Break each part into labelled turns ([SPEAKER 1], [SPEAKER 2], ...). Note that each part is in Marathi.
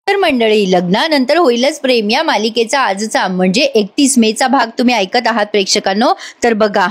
[SPEAKER 1] तर मंडळी, लग्नानंतर होईलच प्रेम या मालिकेचा आजचा म्हणजे 31 मेचा भाग तुम्ही ऐकत आहात प्रेक्षकांनो. तर बघा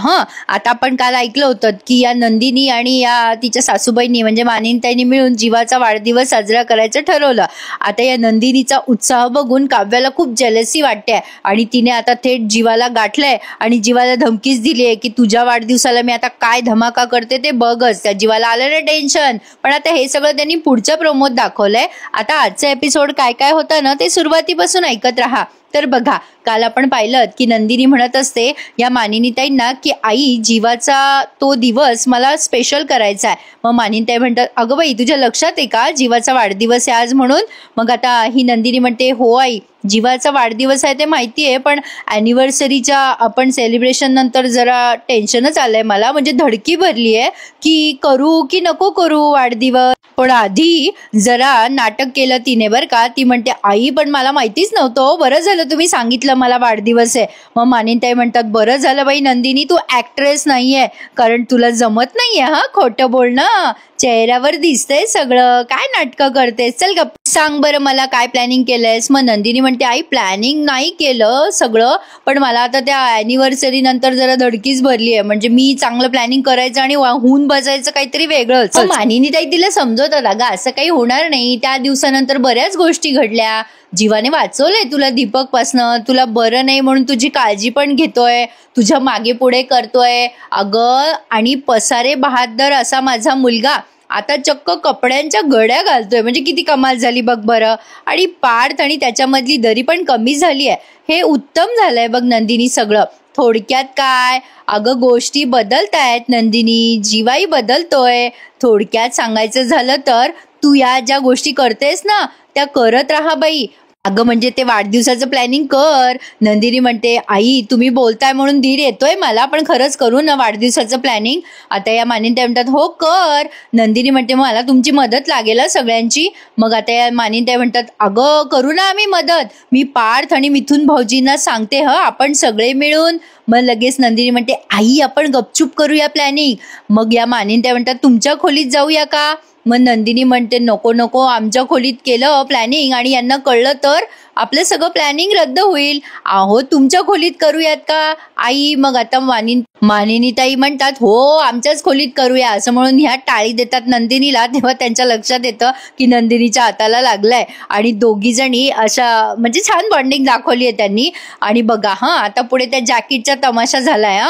[SPEAKER 1] आता आपण काल ऐकलं होतं की या नंदिनी आणि या तिच्या सासूबाईंनी म्हणजे मानिनीताईंनी मिळून जीवाचा वाढदिवस साजरा करायचं ठरवलं. आता या नंदिनीचा उत्साह बघून काव्याला खूप जेलसी वाटते आणि तिने आता थेट जीवाला गाठलंय आणि जीवाला धमकीच दिली आहे की तुझ्या वाढदिवसाला मी आता काय धमाका करते ते बघच. त्या जीवाला आलं ना टेन्शन. पण आता हे सगळं त्यांनी पुढच्या प्रोमोत दाखवलंय. आता आजचा एपिसोड काय काय होतं ना ते सुरुवातीपासून ऐकत राहा. तर बघा, काल आपण पाहिलं की नंदिनी म्हणत असते या मानिनीताईंना की आई, जीवाचा तो दिवस मला स्पेशल करायचा आहे. मग मानिनीताई म्हणतात, अगं बाई, तुझ्या लक्षात आहे का जीवाचा वाढदिवस आहे आज म्हणून? मग आता ही नंदिनी म्हणते, हो आई, जीवाचा वाढदिवस आहे ते माहिती आहे, पण ॲनिव्हर्सरीच्या आपण सेलिब्रेशन नंतर जरा टेन्शनच आलंय मला. म्हणजे धडकी भरली आहे की करू की नको करू वाढदिवस. पण आधी जरा नाटक केलं तिने बरं का. ती म्हणते, आई पण मला माहितीच नव्हतं, बरं झालं तुम्ही सांगितलं मला वाढदिवस आहे. मग मानिनीताई म्हणतात, बरं झालं बाई नंदिनी, तू ऍक्ट्रेस नाहीये, कारण तुला जमत नाहीये खोटं बोलणं. चेहऱ्यावर दिसतंय सगळं, काय नाटकं करतेस, चल गप्प सांग बरं मला काय प्लॅनिंग केलंयस. मग नंदिनी म्हणते, आई प्लॅनिंग नाही केलं सगळं, पण मला आता त्या ॲनिव्हर्सरी नंतर जरा धडकीच भरली आहे. म्हणजे मी चांगलं प्लॅनिंग करायचं आणि होऊन बसायचं काहीतरी वेगळंच. मानिनीताई तिला समजवतात, अगं असं काही होणार नाही, त्या दिवसानंतर बऱ्याच गोष्टी घडल्या, जीवाने वाचवलंय तुला दीपक पासनं, तुला बरं नाही म्हणून तुझी काळजी पण घेतोय, तुझ्या मागे पुढे करतोय. अगं, आणि पसारे बहादर असा माझा मुलगा आता चक्क कपड्यांच्या घड्या घालतोय, म्हणजे किती कमाल झाली बघ बरं. आणि पार्थ आणि त्याच्यामधली दरी पण कमी झाली आहे, हे उत्तम झालंय बघ नंदिनी सगळं. थोडक्यात काय, अगं गोष्टी बदलतायत नंदिनी, जीवाई बदलतोय. थोडक्यात सांगायचं झालं तर तू या ज्या गोष्टी करतेस ना त्या करत राहा बाई. अगं म्हणजे ते वाढदिवसाचं प्लॅनिंग कर. नंदिनी म्हणते, आई तुम्ही बोलताय म्हणून धीर येतोय मला, पण खरंच करू ना वाढदिवसाचं प्लॅनिंग. आता या मानिनीताई म्हणतात, हो कर. नंदिनी म्हणते, मला तुमची मदत लागेल सगळ्यांची. मग आता या मानिनीताई म्हणतात, अगं करू ना आम्ही मदत, मी पार्थ आणि मिथुन भाऊजींना सांगते आपण सगळे मिळून. मग लगेच नंदिनी म्हणते, आई आपण गपचूप करूया प्लॅनिंग. मग या मानिनीताई म्हणतात, तुमच्या खोलीत जाऊया का? मग नंदिनी म्हणते, नको नको, आमच्या खोलीत केलं प्लॅनिंग आणि यांना कळलं तर आपलं सगळं प्लॅनिंग रद्द होईल. आहो तुमच्या खोलीत करूयात का आई? मग आता मानिनीताई म्हणतात, हो आमच्याच खोलीत करूया, असं म्हणून ह्या टाळी देतात नंदिनीला. तेव्हा त्यांच्या लक्षात येतं की नंदिनीच्या हाताला लागलाय आणि दोघी जणी अशा म्हणजे छान बॉन्डिंग दाखवली आहे त्यांनी. आणि बघा आता पुढे त्या जॅकेटचा तमाशा झालाय.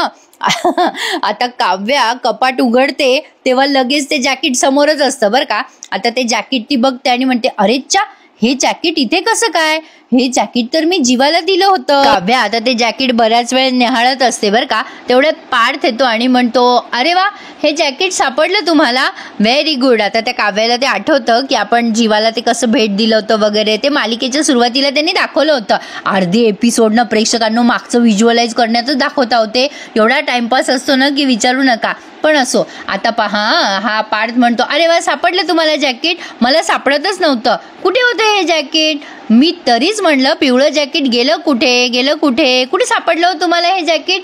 [SPEAKER 1] आता काव्या कपाट उघडते तेव्हा लगेच ते जॅकेट समोरच असतं बरं का. आता ते जॅकेट ती बघते आणि म्हणते, अरे च्या, हे जॅकेट इथे कसं काय? हे जॅकेट तर मी जीवाला दिलं होतं. काव्या आता ते जॅकेट बऱ्याच वेळ निहाळत असते बरं का. तेवढ्यात पार्थ येतो आणि म्हणतो, अरे वा, हे जॅकेट सापडलं तुम्हाला, व्हेरी गुड. आता त्या काव्याला ते आठवतं की आपण जीवाला ते कसं भेट दिलं होतं वगैरे, ते मालिकेच्या सुरुवातीला त्यांनी दाखवलं होतं. अर्धी एपिसोडनं प्रेक्षकांना मागचं व्हिज्युअलाइज करण्यातच दाखवता होते. एवढा टाइमपास असतो ना की विचारू नका. पण असो, आता पहा, हा पार्थ म्हणतो, अरे वा, सापडलं तुम्हाला जॅकेट, मला सापडतच नव्हतं, कुठे होतं हे जॅकेट? मी तरीच म्हणलं पिवळं जॅकेट गेलं कुठे सापडलं हो तुम्हाला हे जॅकेट?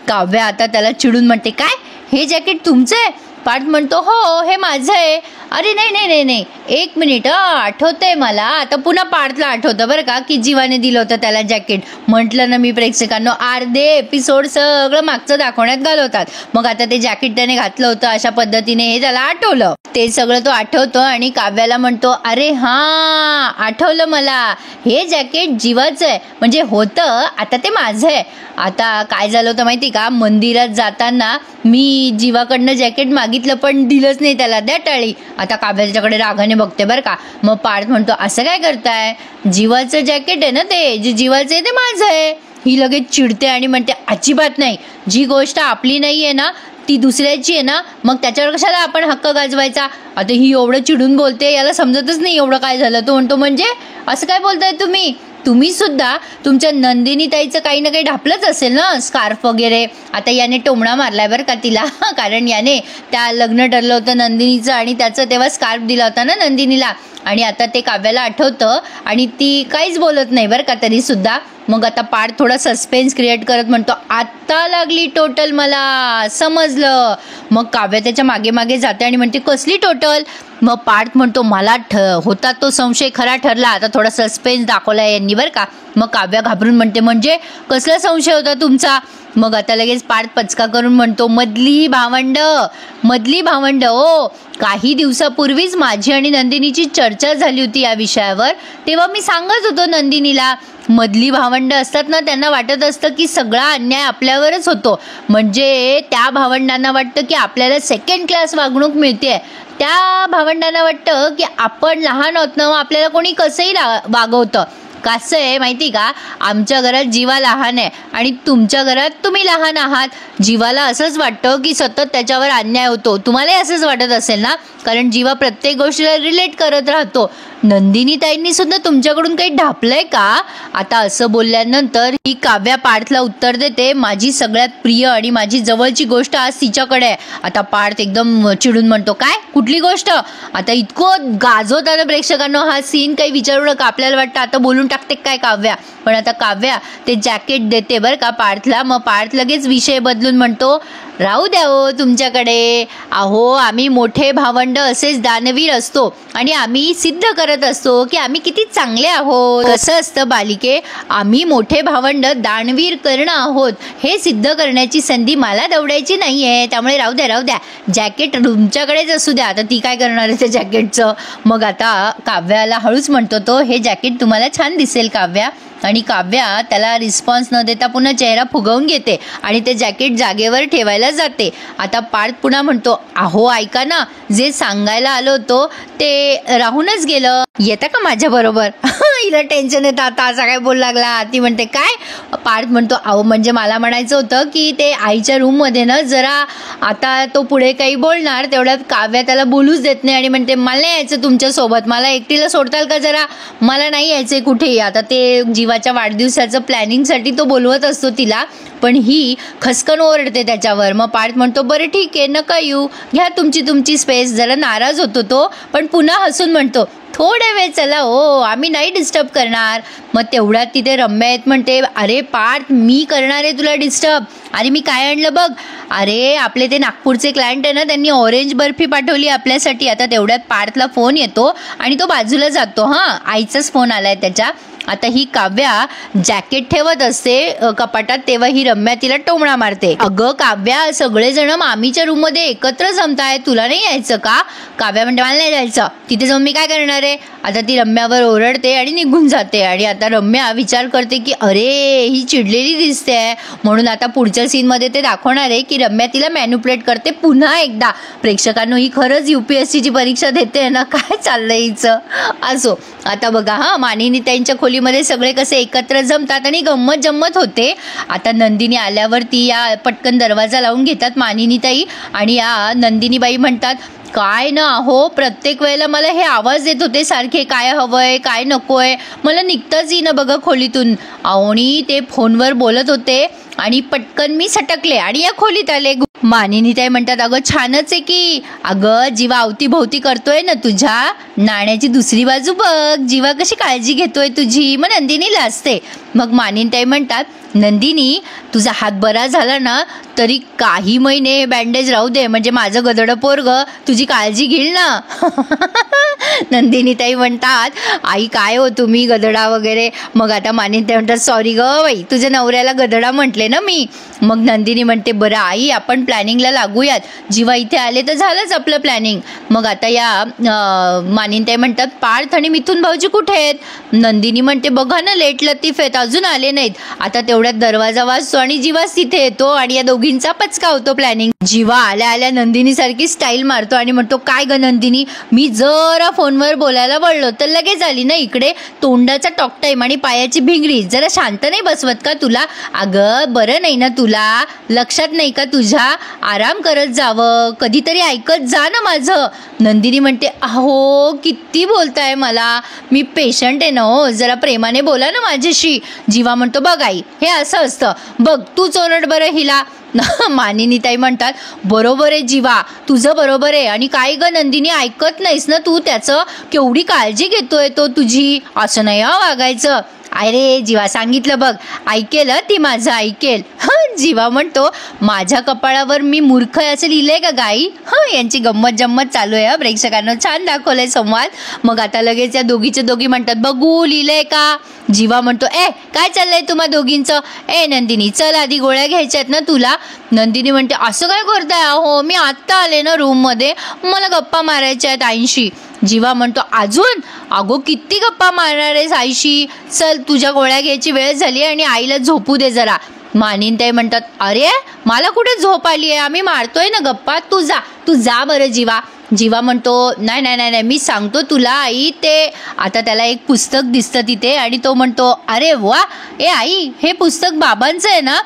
[SPEAKER 1] काव्या आता त्याला चिडून म्हणते, काय हे जॅकेट तुमचं आहे? पार्थ म्हणतो, हो हे माझं आहे. अरे नाही, एक मिनिट, आठवतंय मला. आता पुन्हा पार्थला आठवतं बरं का की जीवाने दिलं होतं त्याला जॅकेट. म्हटलं ना मी प्रेक्षकांनो, अर्धे एपिसोड सगळं मागचं दाखवण्यात घालवतात. मग आता ते जॅकेट त्याने घातलं होतं अशा पद्धतीने हे त्याला आठवलं. ते सगळं तो आठवतो आणि काव्याला म्हणतो, अरे आठवलं मला, हे जॅकेट जीवाचं आहे, म्हणजे होतं, आता ते माझं आहे. आता काय झालं होतं माहिती का, मंदिरात जाताना मी जीवाकडनं जॅकेट मागितलं पण दिलंच नाही त्याला, द्या टाळी. आता काव्या त्याच्याकडे रागाने बघते बरं का. मग पार्थ म्हणतो, असं काय करताय, जीवाचं जॅकेट आहे ना ते, जे जीवाचं आहे ते माझं आहे. ही लगेच चिडते आणि म्हणते, अजिबात नाही, जी गोष्ट आपली नाही आहे ना ती दुसऱ्याची आहे ना, मग त्याच्यावर कशाला आपण हक्क गाजवायचा? आता ही एवढं चिडून बोलते, याला समजतच नाही एवढं काय झालं. तो म्हणतो, म्हणजे असं काय बोलताय तुम्ही सुद्धा तुमच्या नंदिनीताईचं काही ना काही ढापलंच असेल ना, स्कार्फ वगैरे. आता याने टोमणा मारलाय बरं का तिला, कारण याने त्या लग्न ठरलं होतं नंदिनीचं आणि त्याचं तेव्हा स्कार्फ दिला होता ना नंदिनीला. आणि आता ते काव्याला आठवतं आणि ती काहीच बोलत नाही बरं का तरी सुद्धा. मग आता पार्थ थोडा सस्पेन्स क्रिएट करत म्हणतो, आत्ता लागली टोटल, मला समजलं. मग काव्या त्याच्या मागे मागे जाते आणि म्हणते, कसली टोटल? मग पार्थ म्हणतो, मला होता तो संशय खरा ठरला. आता थोडा सस्पेन्स दाखवला यांनी बरं का. मग काव्या घाबरून म्हणते, म्हणजे कसला संशय होता तुमचा? मग आता लगेच पार्थ पचका करून म्हणतो, मधली भावंड ओ. काही दिवसापूर्वीच माझी आणि नंदिनीची चर्चा झाली होती या विषयावर. तेव्हा मी सांगत होतो नंदिनीला, मधली भावंड असतात ना, त्यांना वाटत असतं की सगळा अन्याय आपल्यावरच होतो. म्हणजे त्या भावंडांना वाटतं की आपल्याला सेकंड क्लास वागणूक मिळते. त्या भावंडांना वाटतं की आपण लहान आहोत ना, आपल्याला कोणी कसंही वागवतं. कसं आहे माहिती का, आमच्या घरात जीवा लहान आहे आणि तुमच्या घरात तुम्ही लहान आहात. जीवाला असंच वाटतं की सतत त्याच्यावर अन्याय होतो. तुम्हालाही असंच वाटत असेल ना, कारण जीवा प्रत्येक गोष्टीला रिलेट करत राहतो. नंदिनी ताईंनी सुद्धा तुमच्याकडून काही ढापलंय का? आता असं बोलल्यानंतर ही काव्या पार्थला उत्तर देते, माझी सगळ्यात प्रिय आणि माझी जवळची गोष्ट आज तिच्याकडे आहे. आता पार्थ एकदम चिडून म्हणतो, काय कुठली गोष्ट? आता इतकं गाजवताना प्रेक्षकांना हा सीन काही विचारू नका. आपल्याला वाटतं आता बोलून टाकते काय काव्या, पण आता काव्या ते जॅकेट देते बरं का पार्थला. मग पार्थ लगेच विषय बदलून म्हणतो, राहू द्या हो तुमच्याकडे. अहो, आम्ही मोठे भावंड असेच दानवीर असतो आणि आम्ही सिद्ध करत असतो की आम्ही किती चांगले आहोत. कसं असतं बालिके, आम्ही मोठे भावंड दानवीर करणं आहोत हे सिद्ध करण्याची संधी मला दवडायची नाहीये. त्यामुळे राहू द्या, जॅकेट तुमच्याकडेच असू द्या. आता ती काय करणार आहे त्या जॅकेटचं? मग आता काव्याला हळूच म्हणतो तो, हे जॅकेट तुम्हाला छान दिसेल काव्या. आणि काव्या त्याला रिस्पॉन्स न देता पुन्हा चेहरा फुगवून घेते आणि ते जॅकेट जागेवर ठेवायला जाते. आता पार्थ पुन्हा म्हणतो, अहो ऐका ना, जे सांगायला आलो होतो ते राहूनच गेलं. येतं का माझ्या बरोबर? हिला टेन्शन येतं, आता असा काय बोल लागला. ती म्हणते, काय? पार्थ म्हणतो, अहो म्हणजे मला म्हणायचं होतं की ते आईच्या रूममध्ये ना जरा, आता तो पुढे काही बोलणार तेवढ्यात काव्या त्याला बोलूच देत नाही आणि म्हणते, मला नाही यायचं तुमच्यासोबत, मला एकटीला सोडताल का जरा, मला नाही यायचंय कुठेही. आता ते जीवाच्या वाढदिवसाचं प्लॅनिंगसाठी तो बोलवत असतो तिला, पण ही खसकन ओरडते त्याच्यावर. मग पार्थ म्हणतो, बरं ठीक आहे, नका येऊ, घ्या तुमची स्पेस. जरा नाराज होतो तो, पण पुन्हा हसून म्हणतो, थोडा वेळ चला हो, आम्ही नाही डिस्टर्ब करणार. मग तेवढ्यात तिथे रम्या येत म्हणते, अरे पार्थ, मी करणार आहे तुला डिस्टर्ब. अरे मी काय आणलं बघ. अरे आपले ते नागपूरचे क्लायंट आहे ना, त्यांनी ऑरेंज बर्फी पाठवली आपल्यासाठी. आता तेवढ्यात पार्थला फोन येतो आणि तो बाजूला जातो. आईचाच फोन आलाय त्याच्या. आता ही काव्या जॅकेट ठेवत असते कपाटात, तेव्हा ही रम्या तिला टोमणा मारते. अगं काव्या, सगळेजण मामीच्या रूम मध्ये एकत्र जमताय, तुला नाही यायचं का? काव्या म्हणते, मला नाही जायचं, तिथे जाऊन मी काय करणार आहे? आता ती रम्यावर ओरडते आणि निघून जाते. आणि आता रम्या विचार करते की अरे ही चिडलेली दिसते, म्हणून आता पुढच्या सीन मध्ये ते दाखवणार आहे की रम्या तिला मॅन्युप्युलेट करते पुन्हा एकदा. प्रेक्षकांनो, ही खरंच UPSCची परीक्षा देते ना, काय चाललंय हिचं. असो, आता बघा मानिनी त्यांच्या खोलीमध्ये सगळे कसे एकत्र जमतात आणि गंमत जम्मत होते. आता नंदिनी आल्यावरती या पटकन दरवाजा लावून घेतात मानिनी ताई आणि या नंदिनीबाई म्हणतात, काय ना हो, प्रत्येक वेळेला मला हे आवाज येत होते सारखे, काय हवंय काय नकोय, मला निघताच येईना बघा खोलीतून. आणि ते फोनवर बोलत होते आणि पटकन मी सटकले आणि या खोलीत आले. मानिनी ताई म्हणतात, अगं छानच आहे की, अगं जीवा अवतीभोवती करतोय ना तुझ्या, नाण्याची दुसरी बाजू बघ, जीवा कशी काळजी घेतोय तुझी. मग नंदिनी लाजते. मग मानिनी ताई म्हणतात, नंदिनी तुझा हात बरा झाला ना तरी काही महिने बँडेज राहू दे, म्हणजे माझं गदड पोरग तुझी काळजी घेईल ना. नंदिनी ताई म्हणतात, आई काय हो तुम्ही गदडा वगैरे. मग आता मानिनी ताई म्हणतात, सॉरी ग बाई, तुझ्या नवऱ्याला गदडा म्हटले ना मी. मग नंदिनी म्हणते, बरं आई आपण प्लॅनिंगला लागूयात, जीवा इथे आले तर झालंच आपलं प्लॅनिंग. मग आता या मानिनी ताई म्हणतात, पार्थ आणि मिथुन भाऊजी कुठे आहेत? नंदिनी म्हणते, बघा ना लेट लतीफ आहेत, अजून आले नाहीत. आता तेवढ्यात दरवाजा वाजतो आणि जीवाच तिथे येतो आणि या दोघींचा पचका होतो प्लॅनिंग. जीवा आल्या आल्या नंदिनी सारखी स्टाईल मारतो आणि म्हणतो, काय ग नंदिनी, मी जरा फोनवर बोलायला वळलो तर लगेच आली ना इकडे, तोंडाचा टॉक टाईम आणि पायाची भिंगरी, जरा शांत नाही बसवत का तुला? अगं बरं नाही ना तुला, लक्षात नाही का तुझ्या, आराम करत जावं, कधीतरी ऐकत जा ना माझं. नंदिनी म्हणते, अहो किती बोलताय मला, मी पेशंट आहे ना हो, जरा प्रेमाने बोला ना माझ्याशी. जीवा म्हणतो, बघ आई हे असं असतं, बघ तूच ओरड बरं हिला. मानिनी ताई म्हणतात, बरोबर आहे जीवा, तुझं बरोबर आहे. आणि काय ग नंदिनी, ऐकत नाहीस ना तू त्याचं, केवढी काळजी घेतोय तो तुझी, असं नाही वागायचं. अरे जीवा सांगितलं बघ, ऐकेल ती माझं ऐकेल. जीवा म्हणतो माझ्या कपाळावर मी मूर्ख आहे असं लिहिलंय का गाई. यांची गंमत जम्मत चालू आहे. प्रेक्षकांना छान दाखवलंय संवाद. मग आता लगेच या दोघीचे दोघी म्हणतात बघू लिहिलंय का. जीवा म्हणतो काय चाललंय तुम्हा दोघींचं. नंदिनी चल आधी गोळ्या घ्यायच्यात ना तुला. नंदिनी म्हणते असं काय करताय. हो मी आत्ता आले ना रूम मध्ये, मला गप्पा मारायच्या आहेत आईशी. जीवा म्हणतो अजून. अगो किती गप्पा मारणार आहेस आईशी. चल तुझ्या गोळ्या घ्यायची वेळ झाली आणि आईला झोपू दे जरा. मानिनताई म्हणतात अरे मला कुठे झोप आली आहे, आम्ही मारतोय ना गप्पा. तू जा बरं जीवा. जीवा म्हणतो नाही नाही नाही मी सांगतो तुला आई. ते आता त्याला एक पुस्तक दिसतं तिथे आणि तो म्हणतो अरे वा आई हे पुस्तक बाबांचं आहे ना.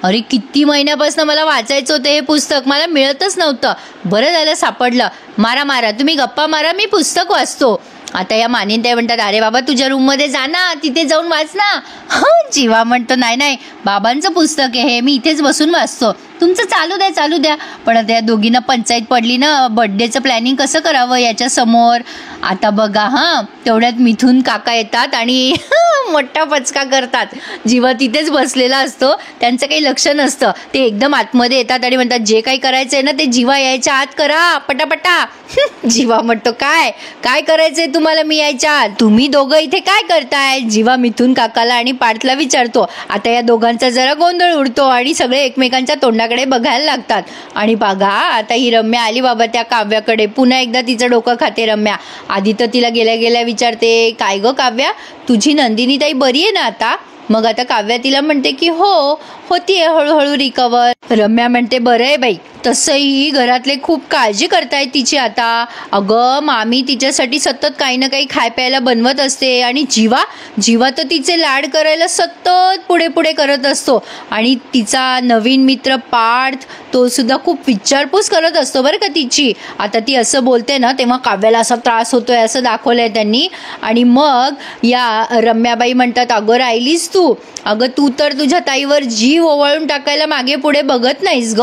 [SPEAKER 1] अरे किती महिन्यापासून मला वाचायचं होतं हे पुस्तक, मला मिळतच नव्हतं. बरं झालं सापडलं. मारा तुम्ही गप्पा मारा, मी पुस्तक वाचतो. आता या मानिनताई म्हणतात अरे बाबा तुझ्या रूममध्ये जा ना, तिथे जाऊन वाच ना. जीवा म्हणतो नाही बाबांचं पुस्तक आहे हे, मी इथेच बसून वाचतो. तुमचं चालू द्या. पण आता या दोघींना पंचायत पडली ना, बर्थडेचं प्लॅनिंग कसं करावं याच्या समोर. आता बघा तेवढ्यात मिथून काका येतात आणि मोठा पचका करतात. जीवा तिथेच बसलेला असतो, त्यांचं काही लक्ष नसतं. ते एकदम आतमध्ये येतात आणि म्हणतात जे काही करायचंय ना ते जीवा यायच्या आत करा पटापटा. जीवा म्हणतो काय करायचंय तुम्हाला मी यायच्या आत. तुम्ही दोघं इथे काय करताय. जीवा मिथून काकाला आणि पार्थला विचारतो. आता या दोघांचा जरा गोंधळ उडतो आणि सगळे एकमेकांच्या तोंडाकडे बघायला लागतात. आणि बघा आता ही रम्या आली बाबा त्या काव्याकडे. पुन्हा एकदा तिचं डोकं खाते रम्या. आधी तर तिला गेल्या विचारते काय ग काव्या तुझी नंदिनी ताई बरी आहे ना आता. मग आता काव्या तिला म्हणते की होतीये हळूहळू रिकवर. रम्या म्हणते बरं आहे बाई, तसंही घरातले खूप काळजी करतायत तिची आता. अगं मामी तिच्यासाठी सतत काही ना काही खाय प्यायला बनवत असते. आणि जीवा तर तिचे लाड करायला सतत पुढे करत असतो. आणि तिचा नवीन मित्र पार्थ तो सुद्धा खूप विचारपूस करत असतो बरं का तिची. आता ती असं बोलते ना तेव्हा काव्याला असा त्रास होतोय असं दाखवलंय त्यांनी. आणि मग या रम्याबाई म्हणतात अगं राहिलीस तू तर तुझ्या ताईवर जीव ओवाळून टाकायला मागे पुढे बघत नाहीस ग.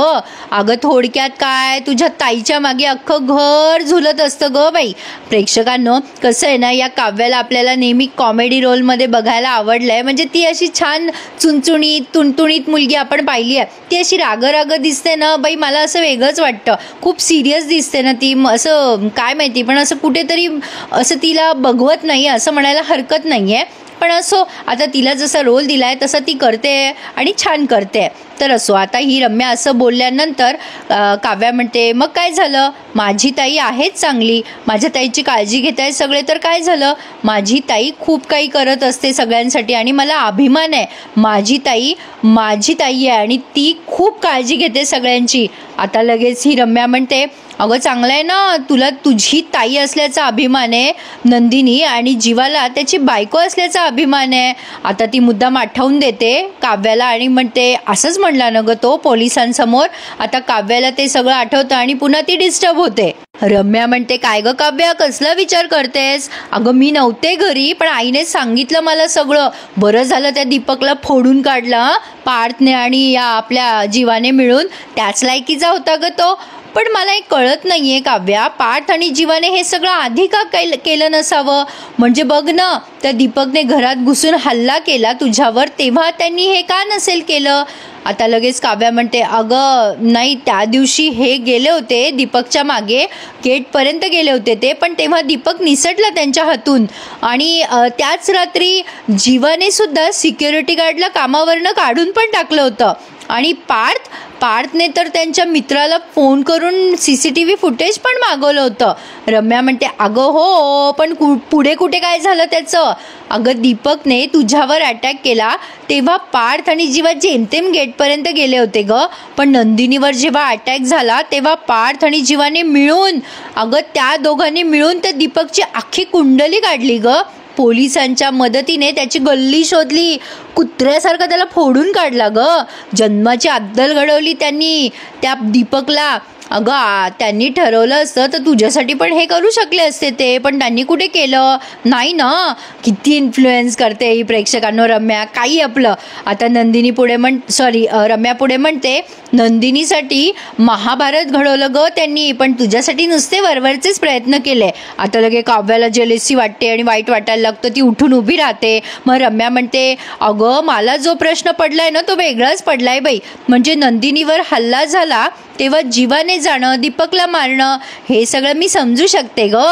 [SPEAKER 1] अगं थोडक्यात काय तुझ्या ताईच्या मागे अख्खं घर झुलत असतं ग बाई. प्रेक्षकांनो कसं आहे ना, या काव्याला आपल्याला नेहमी कॉमेडी रोलमध्ये बघायला आवडलंय. म्हणजे ती अशी छान चुणचुणीत तुणतुणीत मुलगी आपण पाहिली आहे. ती अशी राग दिसते ना बाई, मला असं वेगळंच वाटतं. खूप सिरियस दिसते ना ती, असं काय माहिती पण असं कुठेतरी असं तिला बघवत नाही असं म्हणायला हरकत नाही आहे. पण असो आता तिला जसा रोल दिलाय तसं ती करते आणि छान करते. तर असो आता ही रम्या असं बोलल्यानंतर काव्या म्हणते मग काय झालं, माझी ताई आहेच चांगली, माझ्या ताईची काळजी घेत आहे सगळे, तर काय झालं. माझी ताई खूप काही करत असते सगळ्यांसाठी आणि मला अभिमान आहे. माझी ताई आहे आणि ती खूप काळजी घेते सगळ्यांची. आता लगेच ही रम्या म्हणते अगं चांगलं आहे ना, तुला तुझी ताई असल्याचा अभिमान आहे नंदिनी, आणि जीवाला त्याची बायको असल्याचा अभिमान आहे. आता ती मुद्दाम आठवून देते काव्याला आणि म्हणते असंच म्हणला ना ग तो पोलिसांसमोर. आता काव्याला ते सगळं आठवतं आणि पुन्हा ती डिस्टर्ब होते. रम्या म्हणते काय ग काव्या कसला विचार करतेस. अगं मी नव्हते घरी पण आईने सांगितलं मला सगळं. बरं झालं त्या दीपकला फोडून काढलं पार्थने आणि या आपल्या जीवाने मिळून. त्याच लायकीचा होता ग तो. पण मला एक कळत नाहीये काव्या, पार्थ आणि जीवाने हे सगळं आधी का केलं नसावं. म्हणजे बघ ना त्या दीपकने घरात घुसून हल्ला केला तुझ्यावर, तेव्हा त्यांनी हे का नसेल केलं. आता लगेच काव्या म्हणते अगं नाही, त्या दिवशी हे गेले होते दीपकच्या मागे, गेटपर्यंत गेले होते ते, पण तेव्हा दीपक निसटला त्यांच्या हातून. आणि त्याच रात्री जीवाने सुद्धा सिक्युरिटी गार्डला कामावरनं काढून पण टाकलं होतं. आणि पार्थने तर त्यांच्या मित्राला फोन करून CCTV फुटेज पण मागवलं होतं. रम्या म्हणते अगं हो, पण पुढे कुठे काय झालं त्याचं. अगं दीपकने तुझ्यावर अटॅक केला तेव्हा पार्थ आणि जीवा जेमतेम गेटपर्यंत गेले होते ग. पण नंदिनीवर जेव्हा अटॅक झाला तेव्हा पार्थ आणि जीवाने मिळून, अगं त्या दोघांनी मिळून त्या दीपकची अख्खी कुंडली काढली ग. पोलिसांच्या मदतीने त्याची गल्ली शोधली, कुत्र्यासारखा त्याला फोडून काढला ग. जन्माची अद्दल घडवली त्यांनी त्या दीपकला. अगं त्यांनी ठरवलं असतं तर तुझ्यासाठी पण हे करू शकले असते ते, पण त्यांनी कुठे केलं नाही ना. किती इन्फ्लुएन्स करते ही प्रेक्षकांनो रम्या, काही आपलं. आता नंदिनी पुढे रम्या पुढे म्हणते, नंदिनीसाठी महाभारत घडवलं ग त्यांनी, पण तुझ्यासाठी नुसते वरवरचेच प्रयत्न केले. आता लगे काव्याला जेलेसी वाटते आणि वाईट वाटायला लागतं. ती उठून उभी राहते. मग रम्या म्हणते, अगं मला जो प्रश्न पडलाय ना तो वेगळाच पडलाय बाई. म्हणजे नंदिनीवर हल्ला झाला तेव्हा जीवाने जाणं, दीपकला मारणं, हे सगळं मी समजू शकते ग,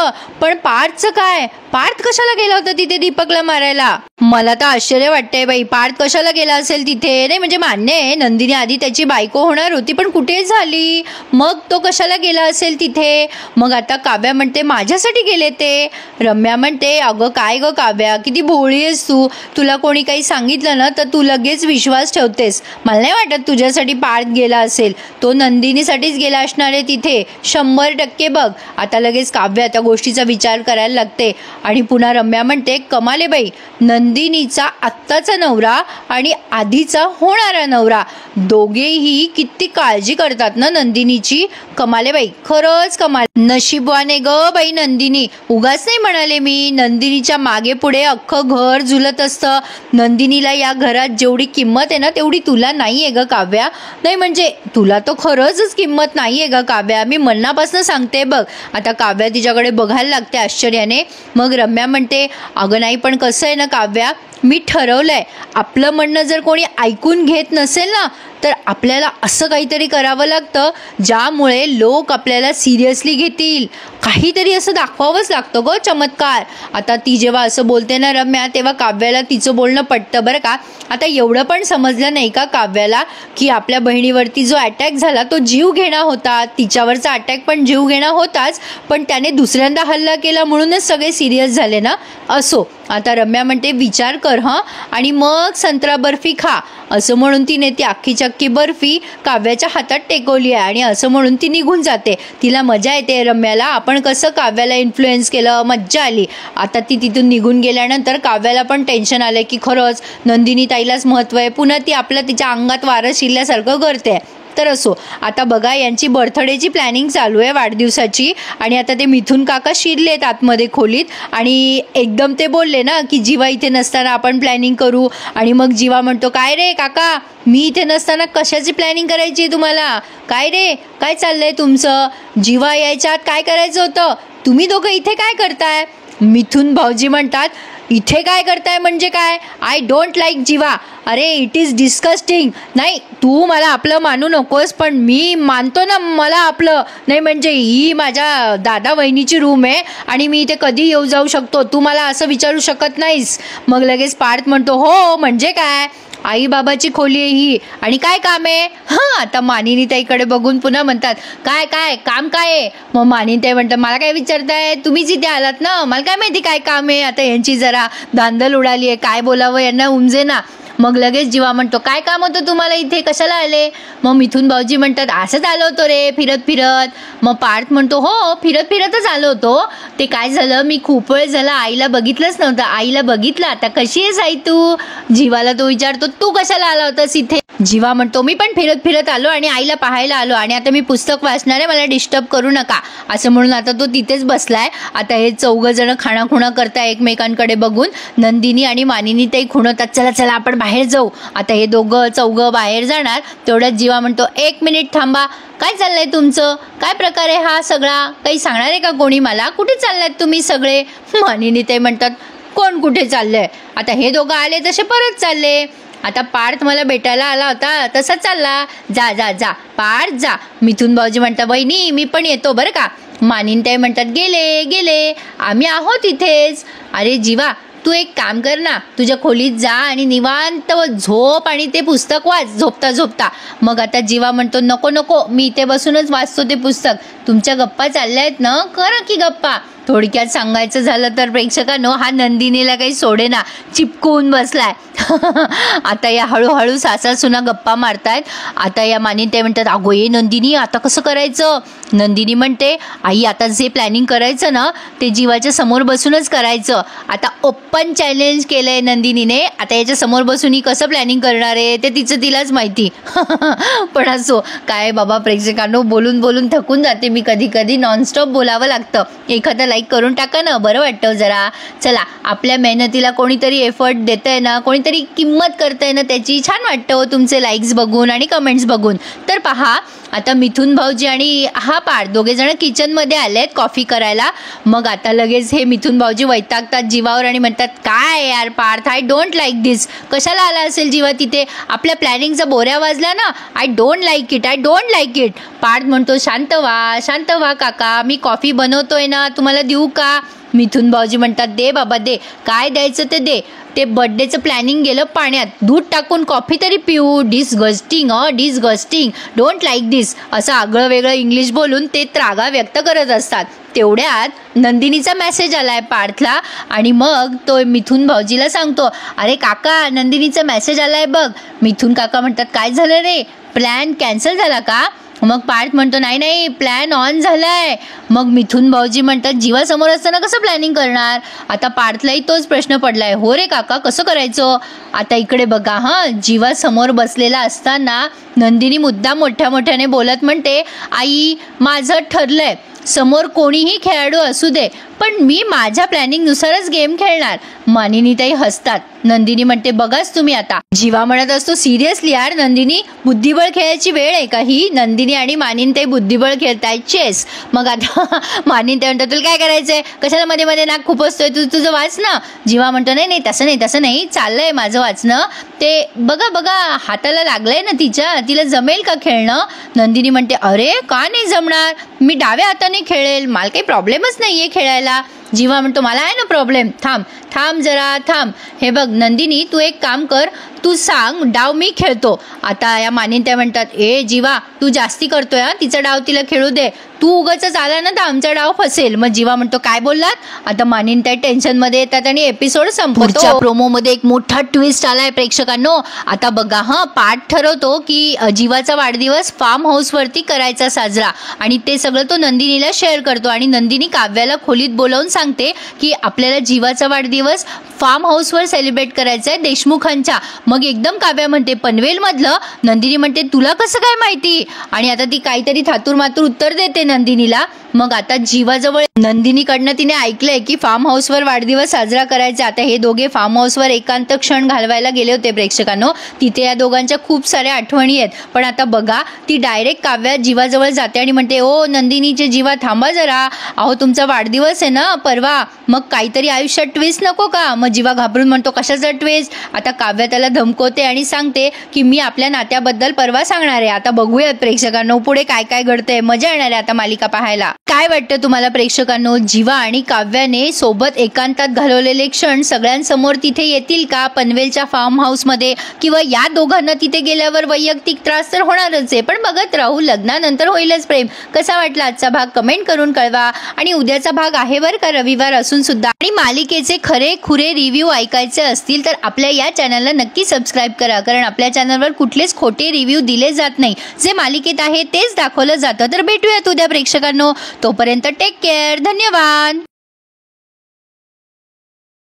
[SPEAKER 1] पण पार्थचं काय? पार्थ कशाला गेला होता तिथे दीपकला मारायला? मला तर आश्चर्य वाटतंय बाई, पार्थ कशाला गेला असेल तिथे. नाही म्हणजे मान्य आहे नंदिनी आधी त्याची बायको होणार होती, पण कुठे झाली, मग तो कशाला गेला असेल तिथे. मग आता काव्या म्हणते माझ्यासाठी गेले ते. रम्या म्हणते, अगं काय ग काव्या, किती भोळी आहेस तू. तुला कोणी काही सांगितलं ना तर तू लगेच विश्वास ठेवतेस. मला नाही वाटत तुझ्यासाठी पार्थ गेला असेल, तो नंदिनीसाठीच गेला असणार आहे तिथे 100%. बघ आता लगेच काव्या त्या गोष्टीचा विचार करायला लागते. आणि पुन्हा रम्या म्हणते, कमाले बाई, नंदिनीचा आत्ताचा नवरा आणि आधीचा होणारा नवरा दोघेही किती काळजी करतात ना नंदिनीची. कमाले बाई, खरंच कमाल. नशीबवाने ग बाई नंदिनी. उगाच नाही म्हणाले मी, नंदिनीच्या मागे पुढे अख्खं घर झुलत असतं. नंदिनीला या घरात जेवढी किंमत आहे ना तेवढी तुला नाही आहे ग काव्या. नाही म्हणजे तुला तो खरंच किंमत नाही आहे ग काव्या, मी मनापासून सांगते बघ. आता काव्या तिच्याकडे बघायला लागते आश्चर्याने. मग रम्या म्हणते, अगं नाही पण कसं आहे ना काव्या, मी ठरवलंय आपलं म्हणणं जर कोणी ऐकून घेत नसेल ना तर आपल्याला असं काहीतरी करावं लागतं ज्यामुळे लोक आपल्याला सिरियसली घेतील. काहीतरी असं दाखवावंच लागतं ग चमत्कार. आता ती जेव्हा असं बोलते ना रम्या, तेव्हा काव्याला तिचं बोलणं पटतं बरं का. आता एवढं पण समजलं नाही का काव्याला की आपल्या बहिणीवरती जो अटॅक झाला तो जीव घेणा होता. तिच्यावरचा अटॅक पण जीव घेणा होताच, पण त्याने दुसऱ्यांदा हल्ला केला म्हणूनच सगळे सिरियस झाले ना. असो, आता रम्या म्हणते विचार कर हं, आणि मग संत्रा बर्फी खा. असं म्हणून तिने ती अख्खीच्या अख्खी बर्फी काव्याच्या हातात टेकवली आहे आणि असं म्हणून ती निघून जाते. तिला मजा येते रम्याला, आपण कसं काव्याला इन्फ्लुएन्स केलं, मज्जा आली. आता ती तिथून निघून गेल्यानंतर काव्याला पण टेन्शन आलंय की खरंच नंदिनी ताईलाच महत्त्व आहे. पुन्हा ती आपलं तिच्या अंगात वारं शिरल्यासारखं करते. तर असो, आता बघा यांची बर्थडेची प्लॅनिंग चालू आहे वाढदिवसाची. आणि आता ते मिथून काका शिरलेत आतमध्ये खोलीत आणि एकदम ते बोलले ना की जीवा इथे नसताना आपण प्लॅनिंग करू. आणि मग जीवा म्हणतो, काय रे काका, मी इथे नसताना कशाची प्लॅनिंग करायची आहे तुम्हाला? काय रे, काय चाललंय तुमचं? जीवा यायच्या आत काय करायचं होतं? तुम्ही दोघं इथे काय करताय? मिथून भाऊजी म्हणतात, इथे काय करताय म्हणजे काय? आय डोंट लाईक जीवा. अरे इट इज डिस्कस्टिंग. नाही तू मला आपलं मानू नकोस, पण मी मानतो ना मला आपलं. नाही म्हणजे ही माझ्या दादा वहिनीची रूम आहे आणि मी इथे कधी येऊ जाऊ शकतो, तू मला असं विचारू शकत नाहीस. मग लगेच पार्थ म्हणतो, हो म्हणजे काय, आई बाबाची खोली आहे ही आणि काय काम आहे? हां, आता मानिनी ताईकडे बघून पुन्हा म्हणतात, काय काय काम काय आहे? मग मानिनी ताई म्हणतात, मला काय विचारताय, तुम्हीच इथे आलात ना, मला काय माहिती काय काम आहे. आता यांची जरा धांदल उडाली आहे, काय बोलावं यांना उमजे ना. मग लगेच जीवा म्हणतो, काय काम होतं तुम्हाला इथे, कशाला आले? मग मिथून भाऊजी म्हणतात, असंच आलो होतो रे फिरत फिरत. मग पार्थ म्हणतो, हो फिरत फिरतच आलो होतो. ते काय झालं, मी खूप वेळ झाला आईला बघितलंच नव्हतं. आईला बघितलं. आता कशी आहेस आई तू? जीवाला तो विचारतो, तू कशाला आला होतास इथे? जीवा म्हणतो, मी पण फिरत फिरत आलो आणि आईला पाहायला आलो आणि आता मी पुस्तक वाचणार आहे, मला डिस्टर्ब करू नका. असं म्हणून आता तो तिथेच बसलाय. आता हे चौघ जण खाणाखुणा करताय एकमेकांकडे बघून. नंदिनी आणि मानिनी ताई खुणवतात, चला चला आपण बाहेर जाऊ. आता हे दोघं चौघं बाहेर जाणार. तेवढ्यात जीवा म्हणतो, 1 मिनिट थांबा, काय चाललंय तुमचं? काय प्रकार आहे हा सगळा? काही सांगणार आहे का कोणी मला? कुठे चाललायत तुम्ही सगळे? मानिनी ताई म्हणतात, कोण कुठे चाललंय? आता हे दोघं आले तसे परत चालले. आता पार्थ मला भेटायला आला होता तसा चालला. जा जा जा पार्थ जा. मिथून भाऊजी म्हणतात, बहिणी मी पण येतो बरं का. मानिनी ताई म्हणतात, गेले गेले, आम्ही आहोत इथेच. अरे जीवा, तू एक काम कर ना, तुझ्या खोलीत जा आणि निवांत झोप आणि ते पुस्तक वाच झोपता झोपता. मग आता जीवा म्हणतो, नको नको, मी इथे बसूनच वाचतो ते पुस्तक. तुमच्या गप्पा चालल्या आहेत ना, करा की गप्पा. थोडक्यात सांगायचं झालं तर प्रेक्षकांनो, हा नंदिनीला काही सोडेना, चिपकून बसलाय. आता या हळूहळू सासा सुना गप्पा मारतायत. आता या मानिनताई म्हणतात, अगो ये नंदिनी, आता कसं करायचं? नंदिनी म्हणते, आई आता जे प्लॅनिंग करायचं ना ते जीवाच्या समोर बसूनच करायचं. आता ओपन चॅलेंज केलंय नंदिनीने. आता याच्या समोर बसून ही कसं प्लॅनिंग करणार आहे ते तिचं तिलाच माहिती. पण असो, काय बाबा प्रेक्षकांनो, बोलून बोलून थकून जाते मी कधी कधी. नॉनस्टॉप बोलावं लागतं. एखादा लाईक करून टाका ना, बरं वाटतं जरा. चला, आपल्या मेहनतीला कोणीतरी एफर्ट देतंय ना, कोणीतरी किंमत करतंय ना त्याची, छान वाटतं हो तुमचे लाईक्स बघून आणि कमेंट्स बघून. तर पहा, आता मिथुन भाऊजी आणि हा पार्थ दोघे जण किचनमध्ये आलेत कॉफी करायला. मग आता लगेच हे मिथुन भाऊजी वैतागतात जीवावर आणि म्हणतात, काय यार पार्थ, आय डोंट लाईक दिस. कशाला आला असेल जीवा तिथे? आपल्या प्लॅनिंगचा बोऱ्या वाजला ना. I don't like it, I don't like it. Parth म्हणतो, शांत व्हा काका, मी कॉफी बनवतोय ना, तुम्हाला देऊ का? मिथुन भाऊजी म्हणतात, दे बाबा दे, काय द्यायचं ते दे. ते बर्थडेचं प्लॅनिंग गेलं पाण्यात. दूध टाकून कॉफी तरी पिऊ. डिसगस्टिंग, डिसगस्टिंग, डोंट लाईक दिस, असं आगळं वेगळं इंग्लिश बोलून ते त्रागा व्यक्त करत असतात. तेवढ्यात नंदिनीचा मेसेज आलाय पार्थला आणि मग तो मिथुन भाऊजीला सांगतो, अरे काका, नंदिनीचा मेसेज आलाय बघ. मिथुन काका म्हणतात, काय झालं रे, प्लॅन कॅन्सल झाला का? मग पार्थ म्हणतो, नाही प्लॅन ऑन झालाय. मग मिथुन भाऊजी म्हणतात, जीवासमोर असताना कसं प्लॅनिंग करणार? आता पार्थलाही तोच प्रश्न पडलाय. हो रे काका, कसं करायचं? आता इकडे बघा, जीवासमोर बसलेला असताना नंदिनी मुद्दाम मोठ्या मोठ्याने बोलत म्हणते, आई माझं ठरलंय, समोर कोणीही खेळाडू असू दे, पण मी माझ्या प्लॅनिंगनुसारच गेम खेळणार. मानिनीताई हसतात. नंदिनी म्हणते, बघाच तुम्ही आता. जीवा म्हणत असतो, सिरियसली यार नंदिनी, बुद्धिबळ खेळायची वेळ आहे का ही? नंदिनी आणि मानिनीताई बुद्धिबळ खेळतायत, चेस. मग आता मानिनीताई म्हणतात, तुला काय करायचंय? कशाला मध्ये मध्ये नाक खुपसतोय? तुझं वाच ना. जीवा म्हणतो, नाही तसं नाही, चाललंय माझं वाचणं. ते बघा हाताला लागलंय ना तिला जमेल का खेळणं? नंदिनी म्हणते, अरे का नाही जमणार, मी डाव्या हाताने खेळेल, मला काही प्रॉब्लेमच नाहीये खेळायला. जीवा म्हणतो, मला आहे ना प्रॉब्लेम, थांब जरा थांब. हे बघ नंदिनी, तू एक काम कर, तू सांग डाव मी खेळतो. आता या मानिनताई म्हणतात, ए जीवा, तू जास्ती करतोय, तिचा डाव तिला खेळू दे, तू उगाच आला ना तर आमचा डाव फसेल. मग जीवा म्हणतो, काय बोललात? आता मानिनताई टेन्शन मध्ये येतात आणि एपिसोड संपतो. प्रोमो मध्ये एक मोठा ट्विस्ट आलाय प्रेक्षकांनो. आता बघा, पार्थ ठरवतो की जीवाचा वाढदिवस फार्म हाऊस वरती करायचा साजरा, आणि ते सगळं तो नंदिनीला शेअर करतो. आणि नंदिनी काव्याला खोलीत बोलावून सांगते की आपल्याला जीवाचा वाढदिवस फार्म हाऊसवर सेलिब्रेट करायचा आहे देशमुखांच्या. मग एकदम काव्या म्हणते, पनवेल मधलं? नंदिनी म्हणते, तुला कसं काय माहिती? आणि आता ती काहीतरी थातूर मातूर उत्तर देते नंदिनीला. मग आता जीवाजवळ नंदिनीकडनं तिने ऐकलंय की फार्म हाऊसवर वाढदिवस साजरा करायचा. आता हे दोघे फार्म हाऊसवर एकांत क्षण घालवायला गेले होते प्रेक्षकांनो. तिथे या दोघांच्या खूप साऱ्या आठवणी आहेत. पण आता बघा, ती डायरेक्ट काव्या जीवाजवळ जाते आणि म्हणते, ओ नंदिनीचे जीवा, थांबा जरा, अहो तुमचा वाढदिवस आहे ना परवा, मग काहीतरी आयुष्यात ट्विस्ट नको का? मग जीवा घाबरून म्हणतो, कशाचा ट्विस्ट? आता काव्या त्याला धमकवते आणि सांगते की मी आपल्या नात्याबद्दल परवा सांगणार आहे. आता बघूयात प्रेक्षकांनो पुढे काय काय घडतंय. मजा येणार आहे आता मालिका पाहायला. काय वाटतं तुम्हाला प्रेक्षकांनो, जीवा आणि काव्याने सोबत एकांतात घालवलेले क्षण सगळ्यांसमोर तिथे येतील का पनवेलच्या फार्म हाऊस मध्ये? किंवा या दोघांना तिथे गेल्यावर वैयक्तिक त्रास तर होणारच आहे, पण बघत राहू, लग्नानंतर होईलच प्रेम. कसा वाटला आजचा भाग कमेंट करून कळवा. आणि उद्याचा भाग आहे बरं का, रविवार असून सुद्धा. आणि मालिकेचे खरे खुरे रिव्ह्यू ऐकायचे असतील तर आपल्या या चॅनलला नक्की सबस्क्राईब करा, कारण आपल्या चॅनलवर कुठलेच खोटे रिव्ह्यू दिले जात नाही. जे मालिकेत आहे तेच दाखवलं जातं. तर भेटूयात उद्या प्रेक्षकांनो. तोपर्यंत टेक केअर. धन्यवाद.